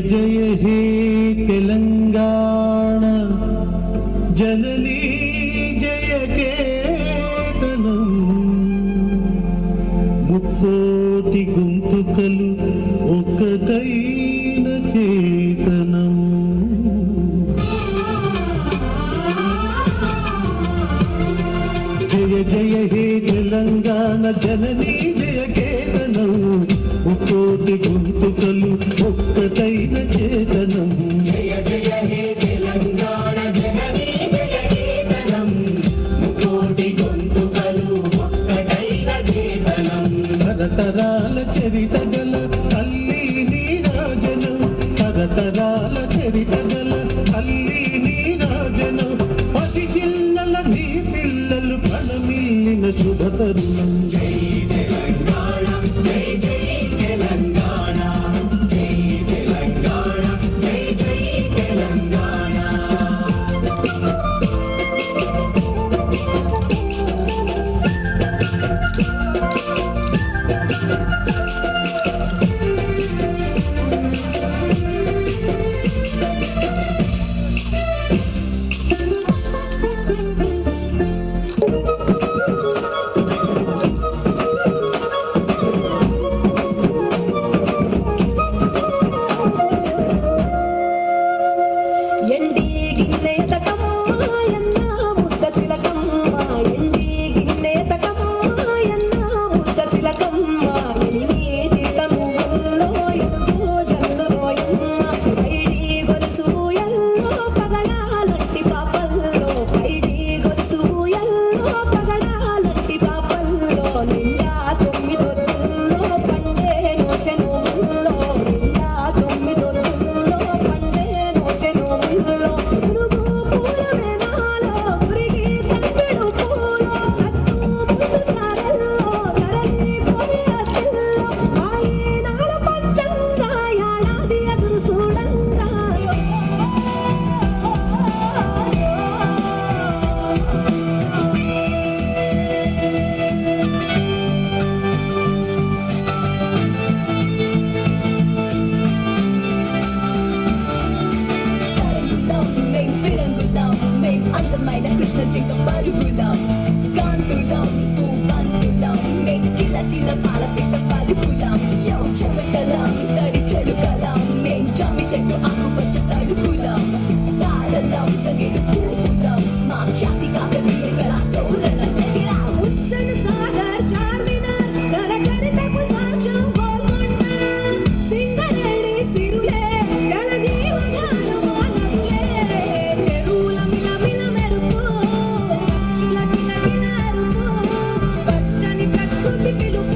జయ హే తెలంగాణ జననీ జయ కేతనం ముక్కోటి గొంతుకలు ఒక్కటైన చేతనం జయ జయ హే తెలంగాణ జననీ జయ కేతనం ముక్కోటి గొంతుకలు ఒక్కటైన చేతనం జయ జయ హే తెలంగాణ జననీ జయ కేతనం ముక్కోటి గొంతుకలు ఒక్కటైన చేతనం తరతరాల చరిత గల తల్లి నీరాజనం తరతరాల చరిత గల తల్లి నీరాజనం 10 జిల్లల నీ పిల్లలు ప్రణమిల్లిన శుభ తరుణం జై తెలంగాణ జై జై తెలంగాణ జై తెలంగాణ జై జై తెలంగాణ కృష్ణ జింక పరుగులం కాంతులం పూబంతులం మెక్కిల కిల పాల పిట్ట పలుకులం యో చెమటలం తడి చెలుకలం మేం జమ్మి చెట్టు ఆకుపచ్చ తడుకులం తాళలం తగిడు పూలం మా ఖ్యాతి కాకని గల తోరణ చెగిరా ఉస్సన సాగర్ చార్మినార్ కర చరితకు సాక్ష్యం గోల్కొండ సింగరేణి సిరులే జన జీవనాలు మానవులే చెరువుల మిల మిల మెరుపు శిలకిల కిల అరుపు పచ్చని ప్రకృతి పిలుపు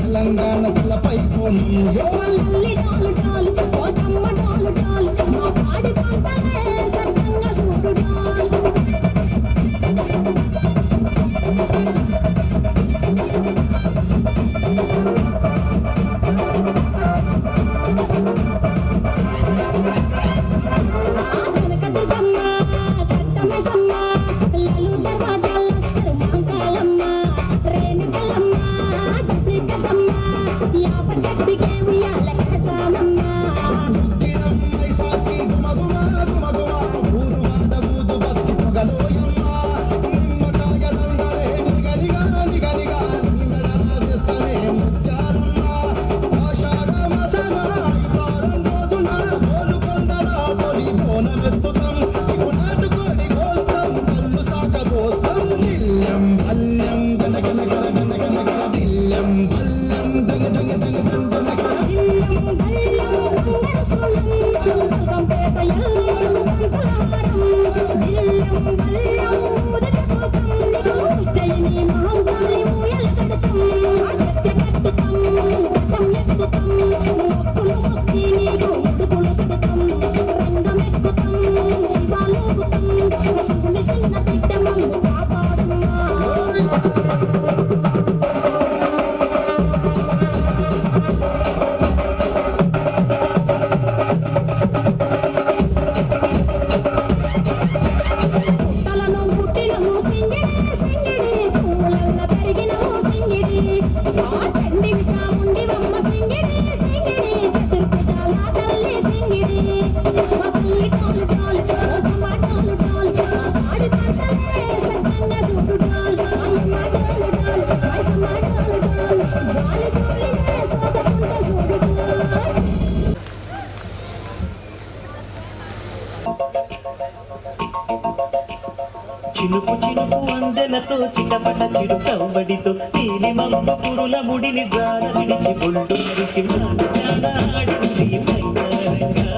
తెలంగాణ తలపై చినుకు చినుకు అందెలతో చిటపట చిరు సవ్వడితో నీలి మబ్బు పురుల ముడిని జార విడిచి బొళ్ళు మరిచి ఆడింది మైదానంగా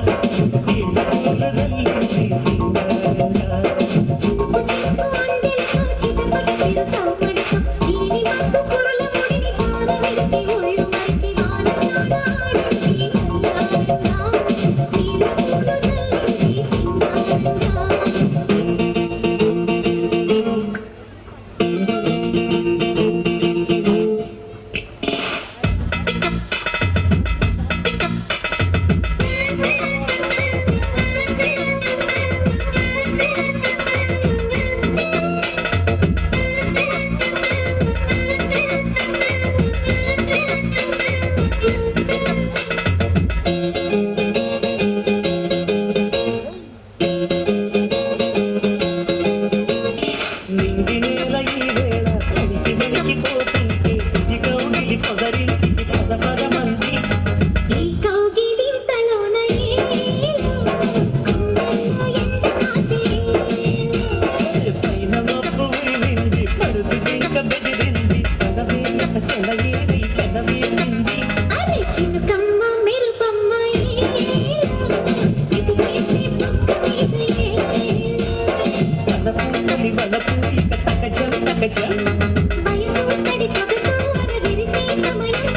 నీళ్ళ పూల జల్లింది సింగారంగా చినుకు చినుకు అందెలతో చిటపట చిరు సవ్వడితో నీలి మబ్బు పురుల ముడిని జార విడిచి బొళ్ళు మరిచి వానజాడ ఆడింది మైదానంగా నీళ్ళ పూల జల్లింది సింగారంగా నింగి నేల ఈ వేళ సరికి వెలికిపోతుంటే ఇది కౌగిలి పొదరింటికి పద పదమంది ఈ కౌగిలింతలోన ఏలో గుండెల్లో ఎంత కాసేలో పైన మబ్బు ఉరిమింది పడుచు జింక బెదిరింది పదవేల సెలయేరి పెదవేసింది అరే చినుకమ్మ మెరుపమ్మ ఏలో చిటికేసి పక్క మీద ఏలో పదపూలి వలపు ఇక తకజం తకజం వయసు తడి సొగసు అరవిరిసే సమయం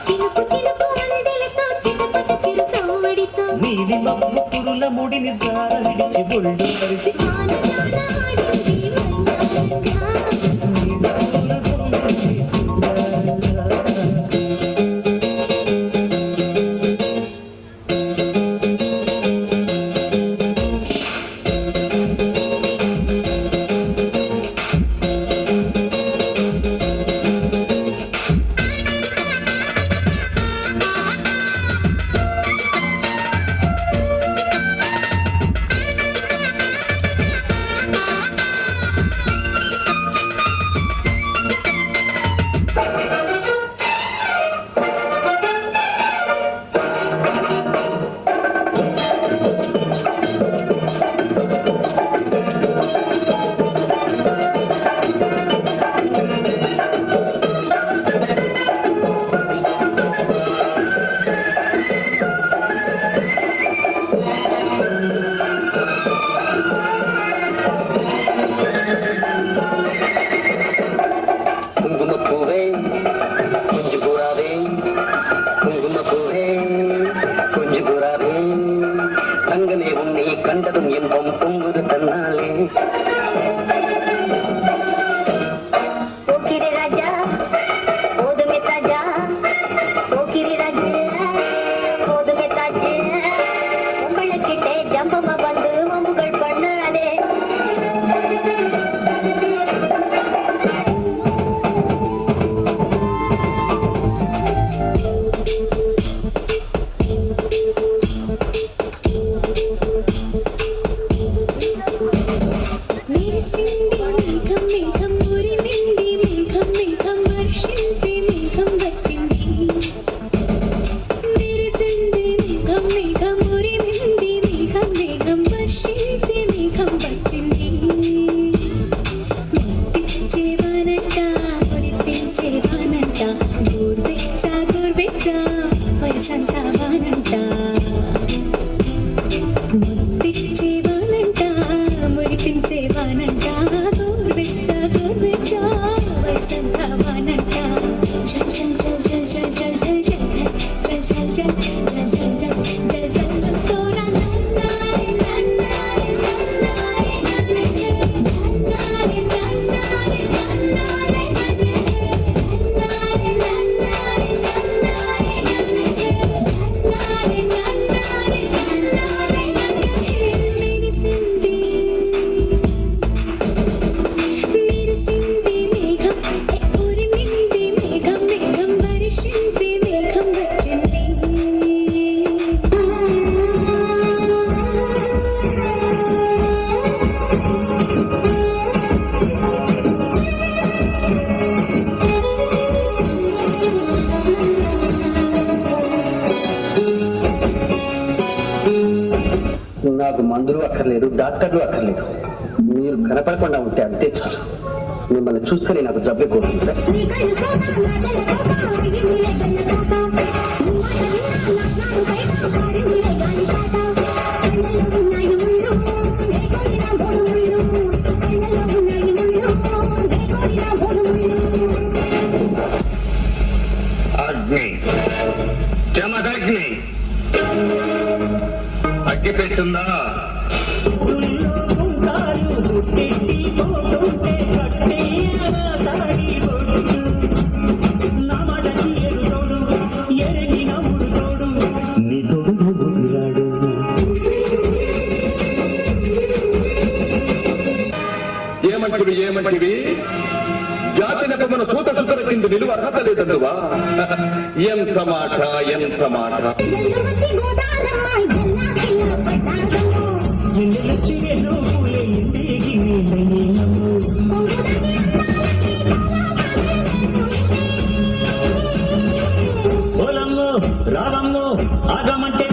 చినుకు చినుకు అందెలతో చిటపట చిరు సవ్వడితో నీలి మబ్బు పురుల ముడిని జార విడిచి బొళ్ళు మరిచి వానజాడ ఆడింది మైదానంగా నీళ్ళ పూల జల్లింది సింగారంగా குங்குமப்பூவே கொஞ்சு கூறாவே குங்குமப்பூவே கொஞ்சு கூறாவே தங்கமே உன்னை கண்டதும் இன்பம் பொங்குது தன்னாலே போக்கிரி ராஜா போதுமே தாஜா போக்கிரி ராஜா போதுமே தாஜா உங்களுக்கிட்டே ஜம்பமா வந்து வம்புகள் பண்ணாதே నాకు మందులు అక్కర్లేదు, డాక్టర్లు అక్కర్లేదు. మీరు కనపడకుండా ఉంటే అంతే చాలు. మిమ్మల్ని చూస్తేనే నాకు జబ్బే కోరుకుంటా. అగ్ని, జమదగ్ని, అగ్గి పెట్టుందా? ఏమంటివి జాతి నెపమున సూత సుతల కింద నిలువ అర్హత లేదందువా? ఎంత మాట, ఎంత మాట! రావమ్ము ఆగమంటే